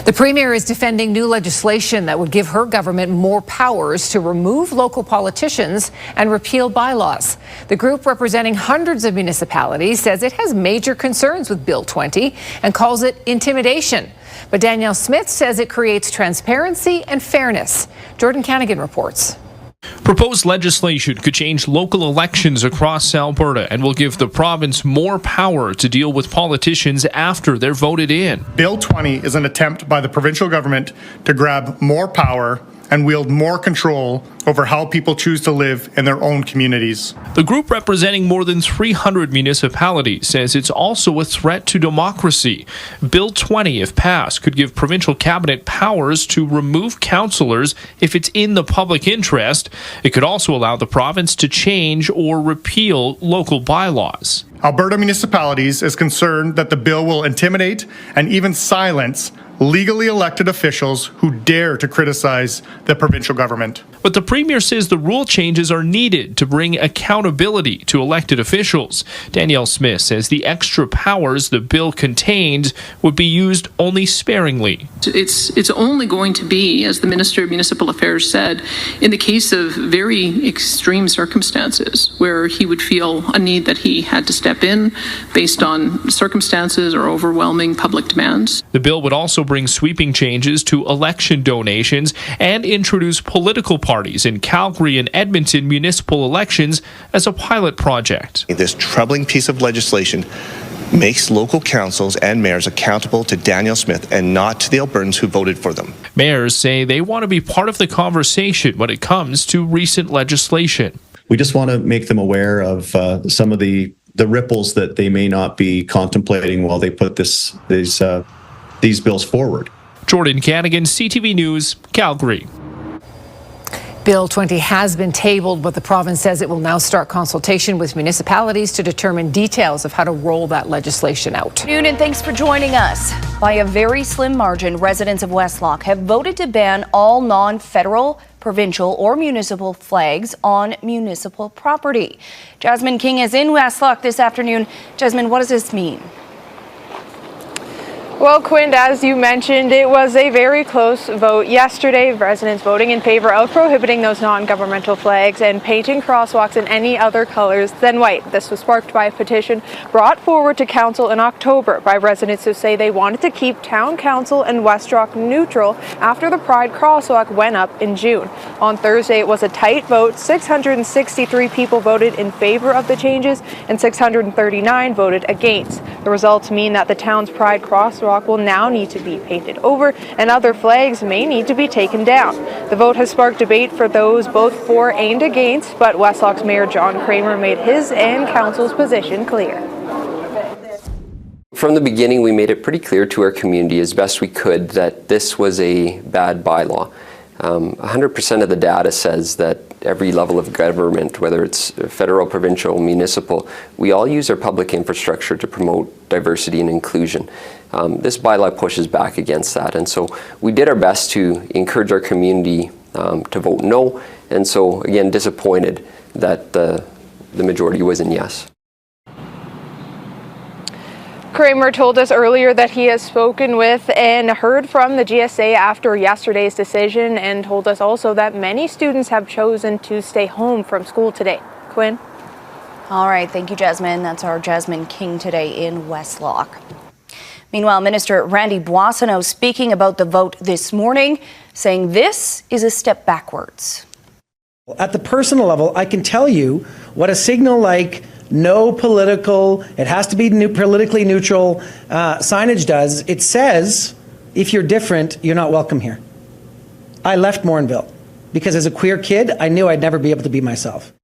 The Premier is defending new legislation that would give her government more powers to remove local politicians and repeal bylaws. The group, representing hundreds of municipalities, says it has major concerns with Bill 20 and calls it intimidation. But Danielle Smith says it creates transparency and fairness. Jordan Canagan reports. Proposed legislation could change local elections across Alberta and will give the province more power to deal with politicians after they're voted in. Bill 20 is an attempt by the provincial government to grab more power and wield more control over how people choose to live in their own communities. The group, representing more than 300 municipalities, says it's also a threat to democracy. Bill 20, if passed, could give provincial cabinet powers to remove councillors if it's in the public interest. It could also allow the province to change or repeal local bylaws. Alberta Municipalities is concerned that the bill will intimidate and even silence legally elected officials who dare to criticize the provincial government. But the Premier says the rule changes are needed to bring accountability to elected officials. Danielle Smith says the extra powers the bill contained would be used only sparingly. It's only going to be, as the Minister of Municipal Affairs said, in the case of very extreme circumstances where he would feel a need that he had to step in based on circumstances or overwhelming public demands. The bill would also bring sweeping changes to election donations and introduce political parties in Calgary and Edmonton municipal elections as a pilot project. This troubling piece of legislation makes local councils and mayors accountable to Danielle Smith and not to the Albertans who voted for them. Mayors say they want to be part of the conversation when it comes to recent legislation. We just want to make them aware of some of the ripples that they may not be contemplating while they put these bills forward. Jordan Canagan, CTV News, Calgary. Bill 20 has been tabled, but the province says it will now start consultation with municipalities to determine details of how to roll that legislation out. And thanks for joining us. By a very slim margin, residents of Westlock have voted to ban all non-federal, provincial or municipal flags on municipal property. Jasmine King is in Westlock this afternoon. Jasmine, what does this mean? Well, Quinn, as you mentioned, it was a very close vote yesterday. Residents voting in favor of prohibiting those non-governmental flags and painting crosswalks in any other colors than white. This was sparked by a petition brought forward to council in October by residents who say they wanted to keep town council and Westrock neutral after the Pride crosswalk went up in June. On Thursday, it was a tight vote. 663 people voted in favor of the changes and 639 voted against. The results mean that the town's Pride crosswalk will now need to be painted over and other flags may need to be taken down. The vote has sparked debate for those both for and against, but Westlock's Mayor John Kramer made his and council's position clear. From the beginning, we made it pretty clear to our community as best we could that this was a bad bylaw. 100% of the data says that every level of government, whether it's federal, provincial, municipal, we all use our public infrastructure to promote diversity and inclusion. This bylaw pushes back against that, and so we did our best to encourage our community to vote no, and so again disappointed that the majority was in yes. Kramer told us earlier that he has spoken with and heard from the GSA after yesterday's decision and told us also that many students have chosen to stay home from school today. Quinn? All right, thank you, Jasmine. That's our Jasmine King today in Westlock. Meanwhile, Minister Randy Boissonnault speaking about the vote this morning, saying this is a step backwards. At the personal level, I can tell you what a signal like no political, it has to be politically neutral signage does. It says, if you're different, you're not welcome here. I left Morinville because as a queer kid, I knew I'd never be able to be myself.